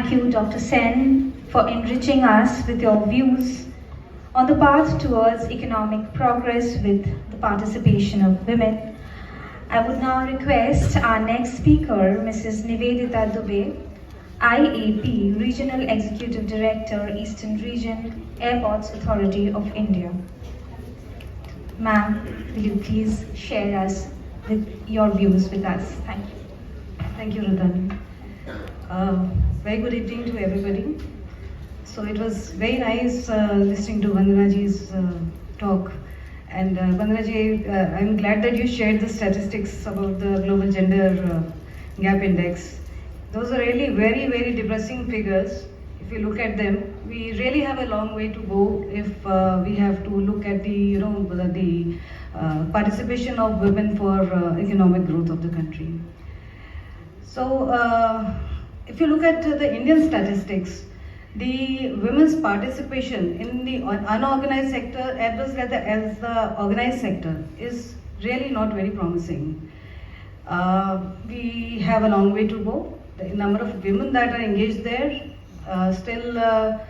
Thank you, Dr. Sen, for enriching us with your views on the path towards economic progress with the participation of women. I would now request our next speaker, Mrs. Nivedita Dubey, IAP, Regional Executive Director, Eastern Region, Airports Authority of India. Ma'am, will you please share us with your views with us? Thank you. Thank you, Radhani. Very good evening to everybody. So it was very nice listening to Vandanaji's talk. And Vandanaji, I'm glad that you shared the statistics about the Global Gender Gap Index. Those are really very, very depressing figures. If you look at them, we really have a long way to go if we have to look at the, the participation of women for economic growth of the country. So, if you look at the Indian statistics, the women's participation in the unorganized sector as well as the organized sector is really not very promising. We have a long way to go. The number of women that are engaged there, still a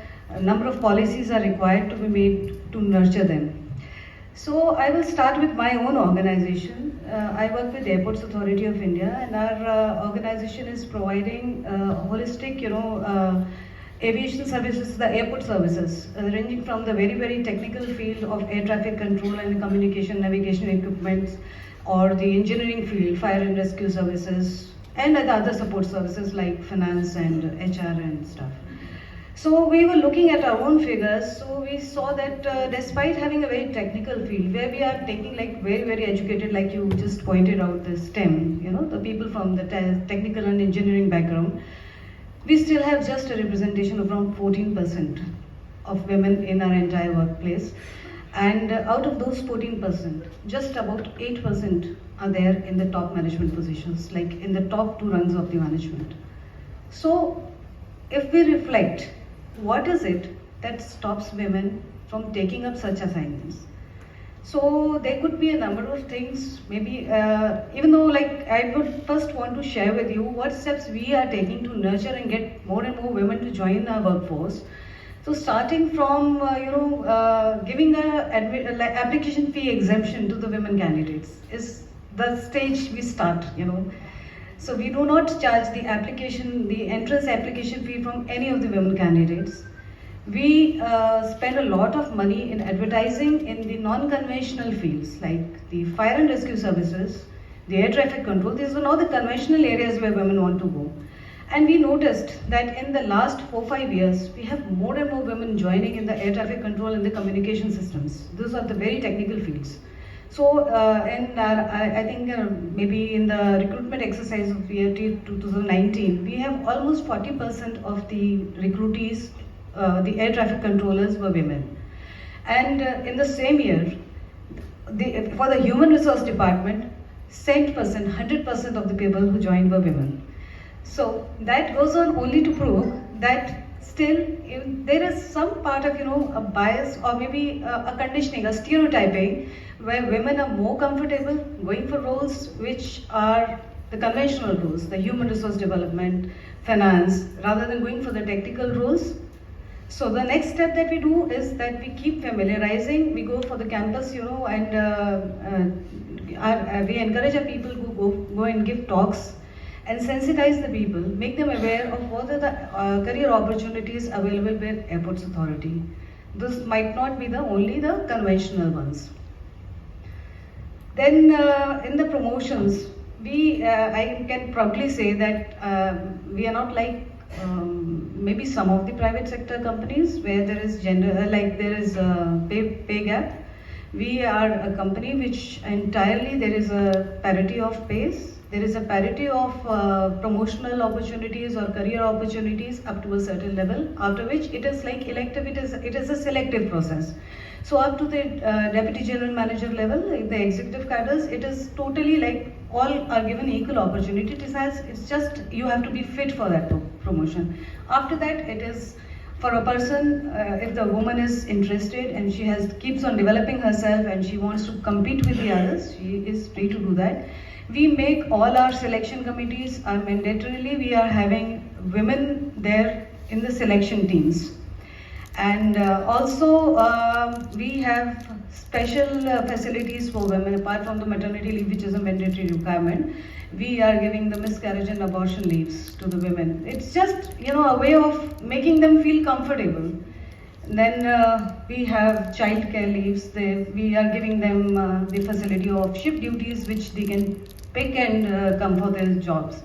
number of policies are required to be made to nurture them. So I will start with my own organization. I work with Airports Authority of India, and our organization is providing holistic, aviation services, the airport services, ranging from the very, very technical field of air traffic control and communication navigation equipments, or the engineering field, fire and rescue services, and the other support services like finance and HR and stuff. So we were looking at our own figures, so we saw that despite having a very technical field, where we are taking like very, very educated, like you just pointed out, the STEM, the people from the technical and engineering background, we still have just a representation of around 14% of women in our entire workplace. And out of those 14%, just about 8% are there in the top management positions, like in the top 2 rungs of the management. So if we reflect, what is it that stops women from taking up such assignments? So there could be a number of things, maybe even though I would first want to share with you what steps we are taking to nurture and get more and more women to join our workforce. So starting from giving a application fee exemption to the women candidates is the stage we start, So we do not charge the entrance application fee from any of the women candidates. We spend a lot of money in advertising in the non-conventional fields like the fire and rescue services, the air traffic control. These are all the conventional areas where women want to go. And we noticed that in the last 4-5 years, we have more and more women joining in the air traffic control and the communication systems. Those are the very technical fields. So, I think maybe in the recruitment exercise of year 2019, we have almost 40% of the recruitees, the air traffic controllers were women. And in the same year, for the human resource department, 100% of the people who joined were women. So that goes on only to prove that still there is some part of a bias or maybe a conditioning, a stereotyping, where women are more comfortable going for roles which are the conventional roles, the human resource development, finance, rather than going for the technical roles. So the next step that we do is that we keep familiarizing. We go for the campus, and we encourage our people who go and give talks and sensitize the people, make them aware of what are the career opportunities available with Airports Authority. This might not be only the conventional ones. Then in the promotions, I can proudly say that we are not like maybe some of the private sector companies where there is pay gap. We are a company which entirely there is a parity of pays. There is a parity of promotional opportunities or career opportunities up to a certain level, after which it is like elective, it is a selective process. So up to the deputy general manager level, the executive cadres, it is totally like all are given equal opportunity. It's just you have to be fit for that promotion. After that, it is for a person, if the woman is interested and she keeps on developing herself and she wants to compete with the others, she is free to do that. We make all our selection committees are mandatorily, we are having women there in the selection teams. And also we have special facilities for women apart from the maternity leave, which is a mandatory requirement. We are giving the miscarriage and abortion leaves to the women. It's just a way of making them feel comfortable. Then we have child care leaves. We are giving them the facility of shift duties which they can pick and come for their jobs.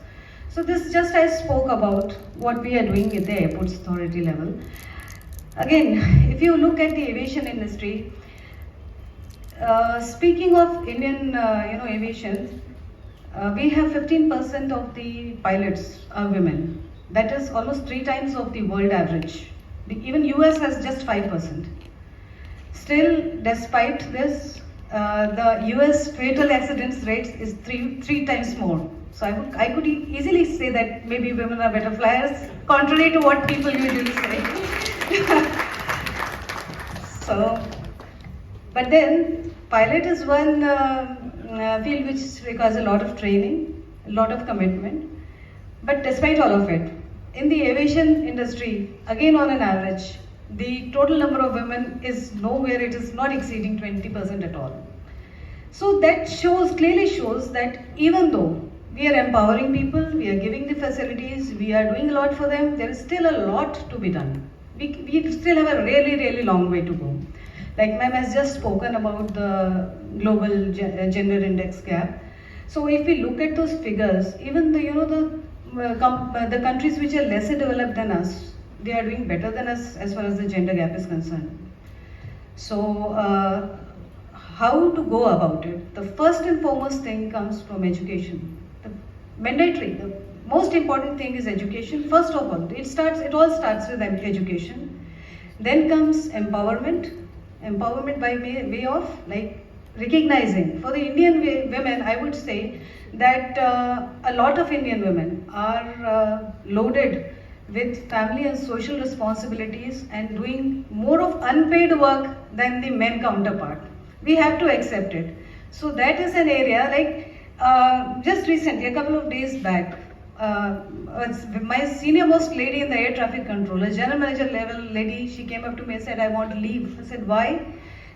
So this just I spoke about what we are doing at the airports authority level. Again, if you look at the aviation industry, speaking of Indian aviation, we have 15% of the pilots are women. That is almost 3 times of the world average. Even US has just 5%. Still, despite this, the US fatal accidents rates is three times more. So I could easily say that maybe women are better flyers, contrary to what people usually say. So, but then pilot is one field which requires a lot of training, a lot of commitment. But despite all of it, in the aviation industry, again on an average, the total number of women is nowhere, it is not exceeding 20% at all. So that clearly shows that even though we are empowering people, we are giving the facilities, we are doing a lot for them, there is still a lot to be done. We still have a really, really long way to go. Like ma'am has just spoken about the global gender index gap. So if we look at those figures, even the countries which are lesser developed than us, they are doing better than us as far as the gender gap is concerned. So how to go about it? The first and foremost thing comes from education. The mandatory, the most important thing is education. First of all, it all starts with education. Then comes empowerment. Empowerment by way of like recognizing. For the Indian women, I would say that a lot of Indian women are loaded with family and social responsibilities and doing more of unpaid work than the men counterpart. We have to accept it. So that is an area like just recently, a couple of days back, my senior most lady in the air traffic control, a general manager level lady, she came up to me and said, I want leave. I said, why?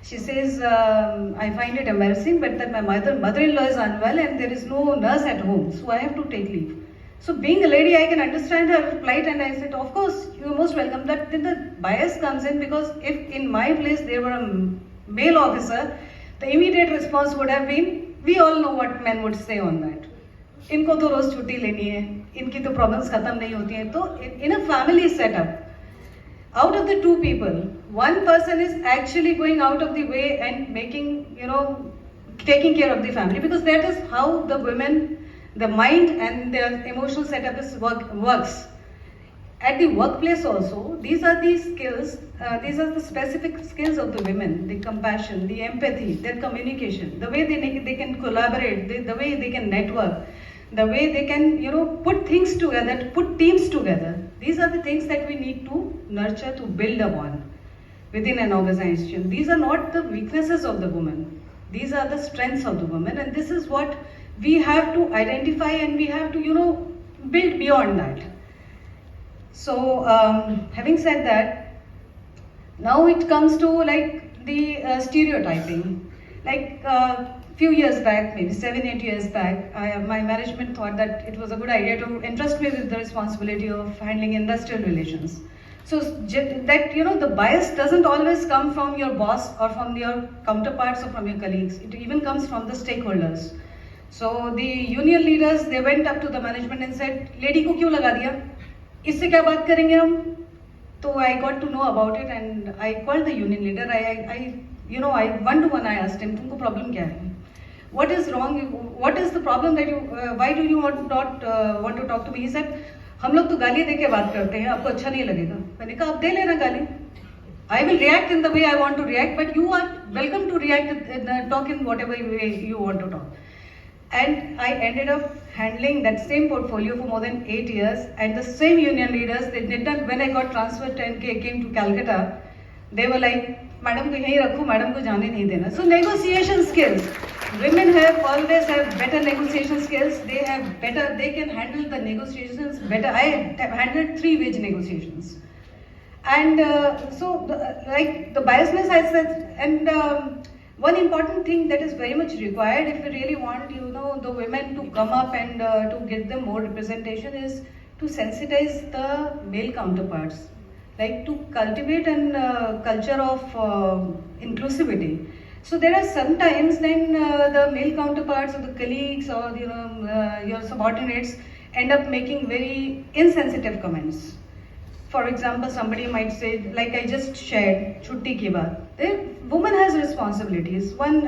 She says, I find it embarrassing, but that my mother-in-law is unwell and there is no nurse at home, so I have to take leave. So being a lady, I can understand her plight, and I said, of course, you're most welcome. That then the bias comes in, because if in my place there were a male officer, the immediate response would have been, we all know what men would say on that. इनको तो रोज छुट्टी लेनी है, इनकी तो problems खत्म नहीं होती हैं. तो in a family setup, out of the 2 people, one person is actually going out of the way and making, taking care of the family, because that is how the women, the mind and their emotional setup works. At the workplace also, these are the skills, these are the specific skills of the women, the compassion, the empathy, their communication, the way they can collaborate, the way they can network, the way they can, put things together, put teams together. These are the things that we need to nurture, to build upon within an organization. These are not the weaknesses of the woman. These are the strengths of the woman, and this is what we have to identify, and we have to, build beyond that. So, having said that, now it comes to like the stereotyping. Like few years back, maybe 7-8 years back, my management thought that it was a good idea to entrust me with the responsibility of handling industrial relations. So that, the bias doesn't always come from your boss or from your counterparts or from your colleagues. It even comes from the stakeholders. So the union leaders, they went up to the management and said, lady ko kyun laga diya? इससे क्या बात करेंगे हम? तो I got to know about it and I called the union leader. I one-to-one I asked him, तुमको problem क्या है? What is wrong? What is the problem that you? Why do you not want to talk to me? He said, हम लोग तो गाली दे के बात करते हैं, आपको अच्छा नहीं लगेगा. मैंने कहा आप दे लेना गाली. I will react in the way I want to react, but you are welcome to react, talk in whatever way you want to talk. And I ended up handling that same portfolio for more than 8 years, and the same union leaders, they did not, when I got transferred and came to Calcutta, they were like, madam ko yahi rakho, madam ko jaane nahi dena. So negotiation skills, women have always have better negotiation skills. They can handle the negotiations better. I have handled 3 wage negotiations. And like the biasness I said, and one important thing that is very much required if we really want, the women to come up and to get them more representation is to sensitize the male counterparts, like to cultivate an culture of inclusivity. So there are some times when the male counterparts or the colleagues or your subordinates end up making very insensitive comments. For example, somebody might say, like I just shared, "Chutti ki baat." The woman has responsibilities. One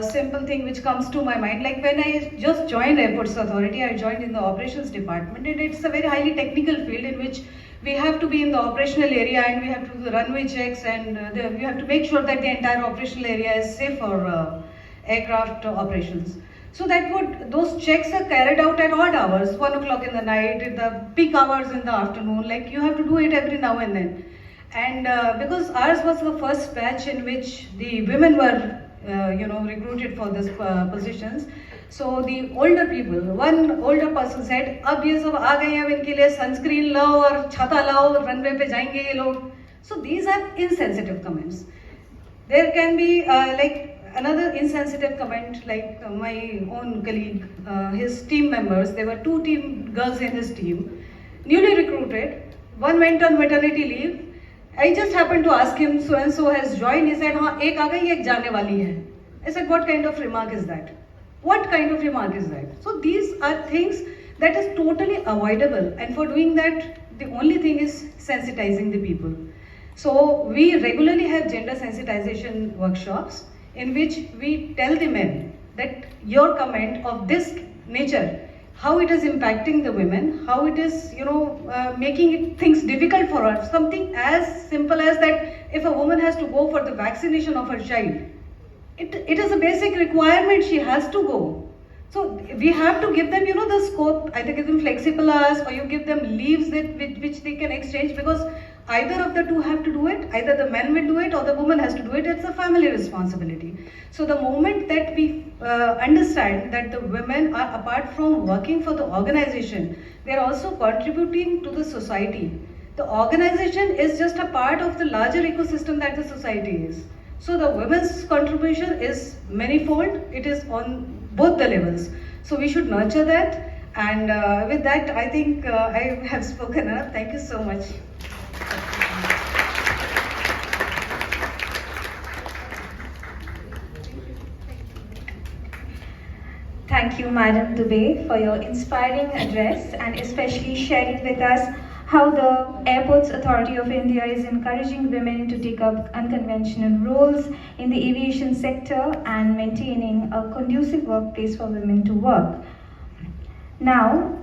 simple thing which comes to my mind, like when I just joined Airports Authority, I joined in the operations department, and it's a very highly technical field in which we have to be in the operational area and we have to do the runway checks, and we have to make sure that the entire operational area is safe for aircraft operations. So those checks are carried out at odd hours, 1 o'clock in the night, at the peak hours in the afternoon. Like you have to do it every now and then. And because ours was the first batch in which the women were, recruited for these positions. So the older people, one older person said, "अब ये सब आ गए हैं, अब इनके लिए sunscreen लाओ और छाता लाओ, runway पे जाएंगे ये लोग." So these are insensitive comments. There can be another insensitive comment, like my own colleague, his team members, there were 2 team girls in his team, newly recruited. One went on maternity leave. I just happened to ask him, so and so has joined. He said, "हाँ, एक आ गई, एक जाने वाली है." I said, "What kind of remark is that? What kind of remark is that?" So these are things that is totally avoidable, and for doing that, the only thing is sensitizing the people. So we regularly have gender sensitization workshops in which we tell the men that your comment of this nature, how it is impacting the women, how it is, making things difficult for her. Something as simple as that if a woman has to go for the vaccination of her child, it is a basic requirement, she has to go. So we have to give them, the scope, either give them flexible hours or you give them leaves which they can exchange, because either of the two have to do it, either the men will do it or the woman has to do it. It's a family responsibility. So the moment that we understand that the women are, apart from working for the organization, they are also contributing to the society. The organization is just a part of the larger ecosystem that the society is. So the women's contribution is manifold. It is on both the levels. So we should nurture that. And with that, I think I have spoken enough. Thank you so much. Thank you, Madam Dubey, for your inspiring address and especially sharing with us how the Airports Authority of India is encouraging women to take up unconventional roles in the aviation sector and maintaining a conducive workplace for women to work. Now,